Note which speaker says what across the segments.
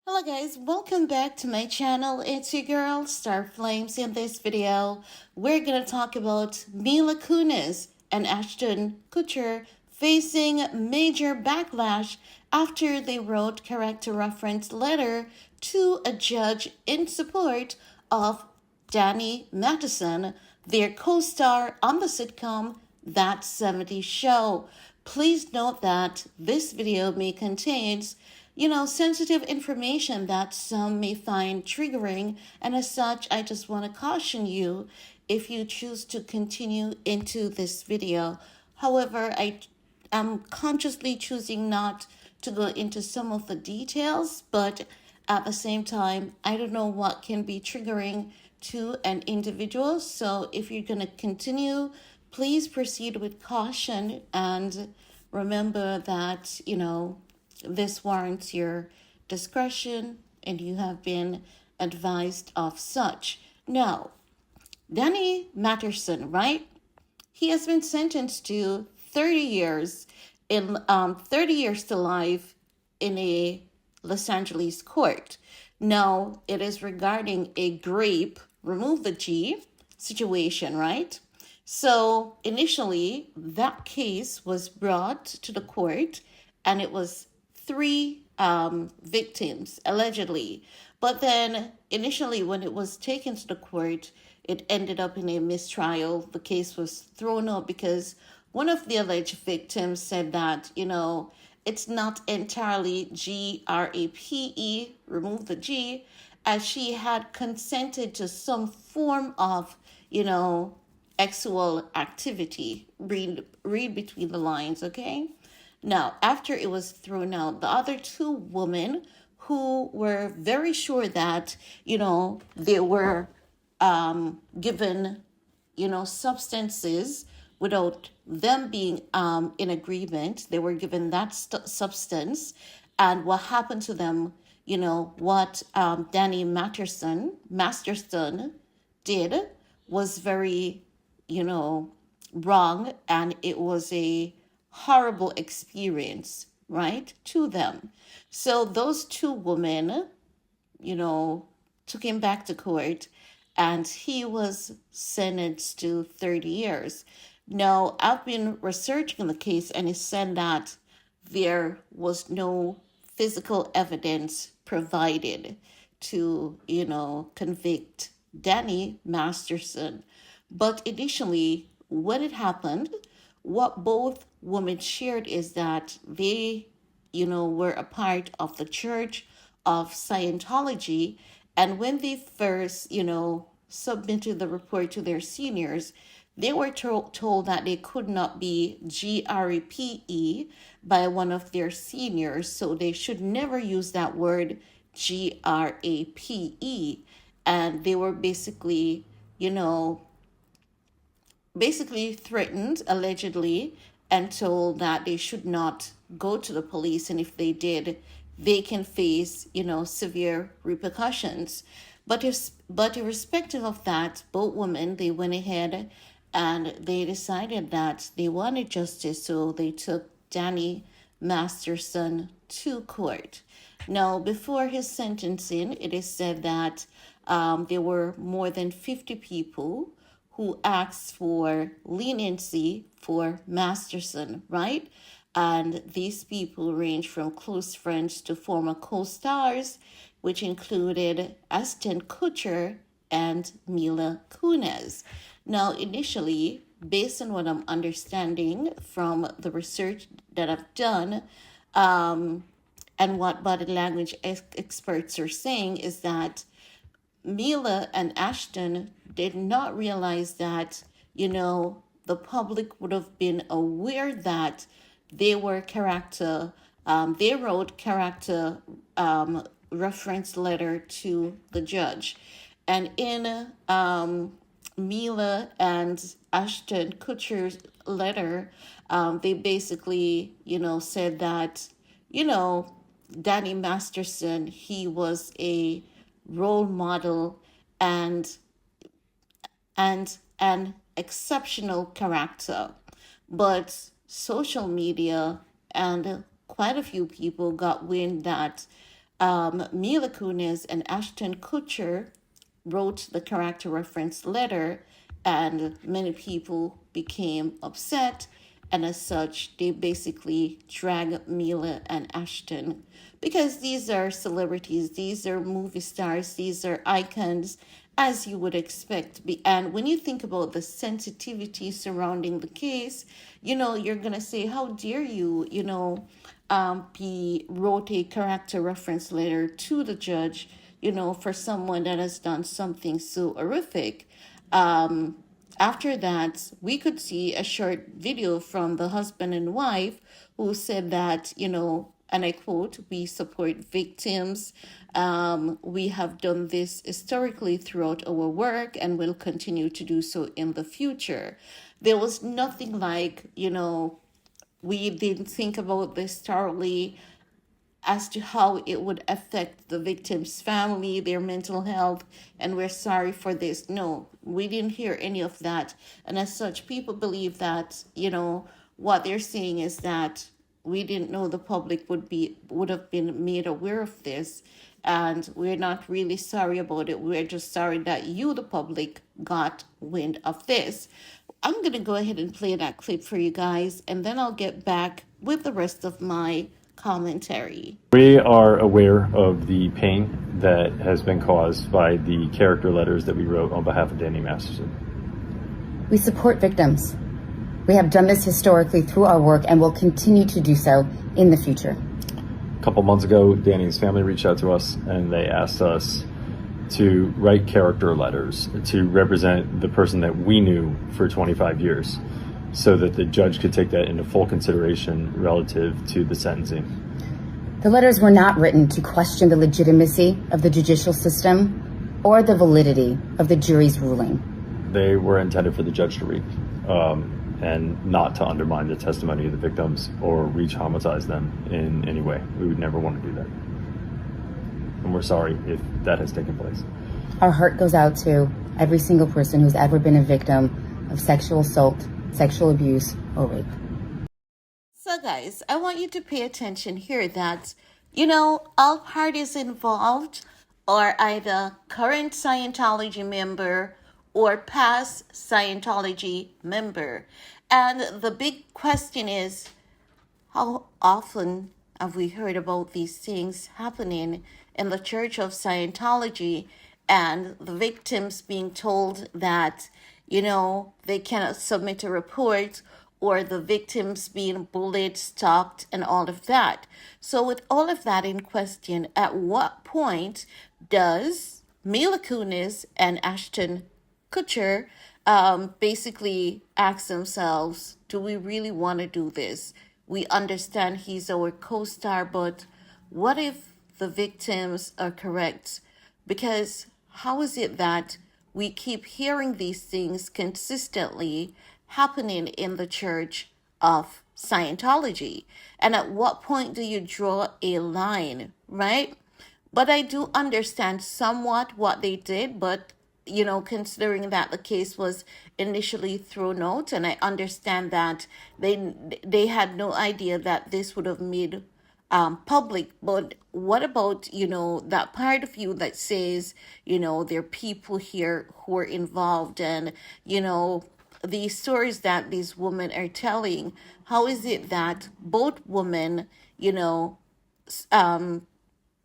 Speaker 1: Hello guys, welcome back to my channel. It's your girl, Star Flames. In this video, we're going to talk about Mila Kunis and Ashton Kutcher facing major backlash after they wrote character reference letter to a judge in support of Danny Masterson, their co-star on the sitcom That 70s Show. Please note that this video may contain sensitive information that some may find triggering, and as such, I just want to caution you if you choose to continue into this video. However, I am consciously choosing not to go into some of the details, but at the same time, I don't know what can be triggering to an individual. So if you're going to continue, please proceed with caution and remember that, this warrants your discretion and you have been advised of such. Now, Danny Masterson, right? He has been sentenced to 30 years in 30 years to life in a Los Angeles court. Now, it is regarding a grape, remove the G, situation, right? So initially, that case was brought to the court and it was three victims, allegedly. But then initially, when it was taken to the court, it ended up in a mistrial. The case was thrown out because one of the alleged victims said that, it's not entirely GRAPE, remove the G, as she had consented to some form of, sexual activity. Read between the lines, okay? Now, after it was thrown out, the other two women who were very sure that, they were given, substances without them being in agreement, they were given that substance. And what happened to them, what Danny Masterson did was very, wrong, and it was a horrible experience, right, to them. So those two women, took him back to court and he was sentenced to 30 years. Now, I've been researching the case and it said that there was no physical evidence provided to, convict Danny Masterson. But initially, when it happened, what both women shared is that they, were a part of the Church of Scientology. And when they first, submitted the report to their seniors, they were told that they could not be GREPE by one of their seniors. So they should never use that word GRAPE. And they were basically, threatened, allegedly, and told that they should not go to the police. And if they did, they can face, severe repercussions. But irrespective of that, both women, they went ahead and they decided that they wanted justice. So they took Danny Masterson to court. Now, before his sentencing, it is said that there were more than 50 people who asked for leniency for Masterson, right? And these people range from close friends to former co-stars, which included Ashton Kutcher and Mila Kunis. Now, initially, based on what I'm understanding from the research that I've done, and what body language experts are saying is that Mila and Ashton did not realize that, the public would have been aware that they were they wrote character reference letter to the judge. And in Mila and Ashton Kutcher's letter, they basically, said that, Danny Masterson, he was a role model and an exceptional character. But social media and quite a few people got wind that Mila Kunis and Ashton Kutcher wrote the character reference letter, and many people became upset. And as such, they basically drag Mila and Ashton because these are celebrities, these are movie stars, these are icons, as you would expect. And when you think about the sensitivity surrounding the case, you're going to say, how dare you, he wrote a character reference letter to the judge, for someone that has done something so horrific. After that, we could see a short video from the husband and wife who said that, and I quote, we support victims. We have done this historically throughout our work and will continue to do so in the future. There was nothing like, we didn't think about this thoroughly as to how it would affect the victim's family, their mental health, and we're sorry for this. No, we didn't hear any of that. And as such, people believe that, what they're saying is that we didn't know the public would have been made aware of this. And we're not really sorry about it. We're just sorry that you, the public, got wind of this. I'm going to go ahead and play that clip for you guys, and then I'll get back with the rest of my commentary.
Speaker 2: We are aware of the pain that has been caused by the character letters that we wrote on behalf of Danny Masterson.
Speaker 3: We support victims. We have done this historically through our work and will continue to do so in the future.
Speaker 2: A couple months ago, Danny's family reached out to us and they asked us to write character letters to represent the person that we knew for 25 years so that the judge could take that into full consideration relative to the sentencing.
Speaker 3: The letters were not written to question the legitimacy of the judicial system or the validity of the jury's ruling.
Speaker 2: They were intended for the judge to read and not to undermine the testimony of the victims or re-traumatize them in any way. We would never want to do that. And we're sorry if that has taken place.
Speaker 3: Our heart goes out to every single person who's ever been a victim of sexual assault, sexual abuse, or rape.
Speaker 1: So guys, I want you to pay attention here that, all parties involved are either current Scientology member or past Scientology member. And the big question is, how often have we heard about these things happening in the Church of Scientology and the victims being told that, they cannot submit a report, or the victims being bullied, stalked, and all of that. So with all of that in question, at what point does Mila Kunis and Ashton Kutcher basically ask themselves, do we really want to do this? We understand he's our co-star, but what if the victims are correct? Because how is it that we keep hearing these things consistently happening in the Church of Scientology? And at what point do you draw a line, right? But I do understand somewhat what they did, but considering that the case was initially thrown out, and I understand that they had no idea that this would have made public. But what about, that part of you that says, there are people here who are involved, and, the stories that these women are telling, how is it that both women,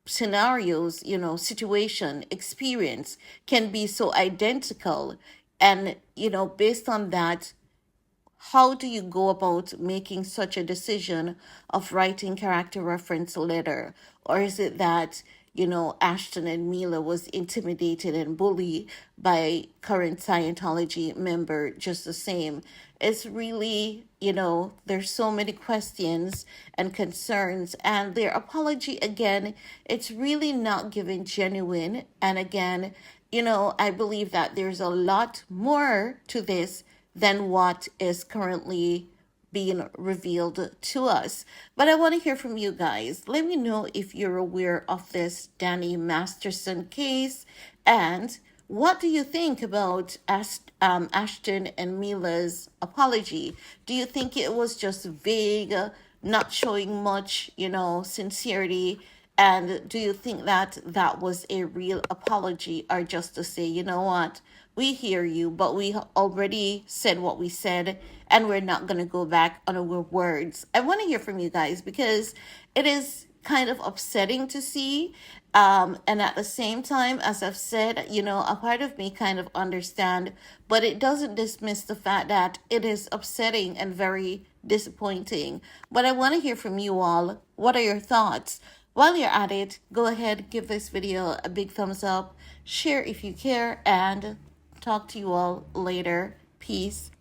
Speaker 1: scenarios, situation, experience can be so identical? And, based on that, how do you go about making such a decision of writing character reference letter? Or is it that, Ashton and Mila was intimidated and bullied by current Scientology member just the same? It's really, there's so many questions and concerns, and their apology, again, it's really not given genuine. And again, I believe that there's a lot more to this than what is currently being revealed to us. But I want to hear from you guys. Let me know if you're aware of this Danny Masterson case, and what do you think about Ashton and Mila's apology? Do you think it was just vague, not showing much, sincerity? And do you think that that was a real apology, or just to say, you know what, we hear you, but we already said what we said, and we're not going to go back on our words? I want to hear from you guys, because it is kind of upsetting to see. And at the same time, as I've said, you know, a part of me kind of understand, but it doesn't dismiss the fact that it is upsetting and very disappointing. But I want to hear from you all. What are your thoughts? While you're at it, go ahead, give this video a big thumbs up, share if you care, and talk to you all later. Peace.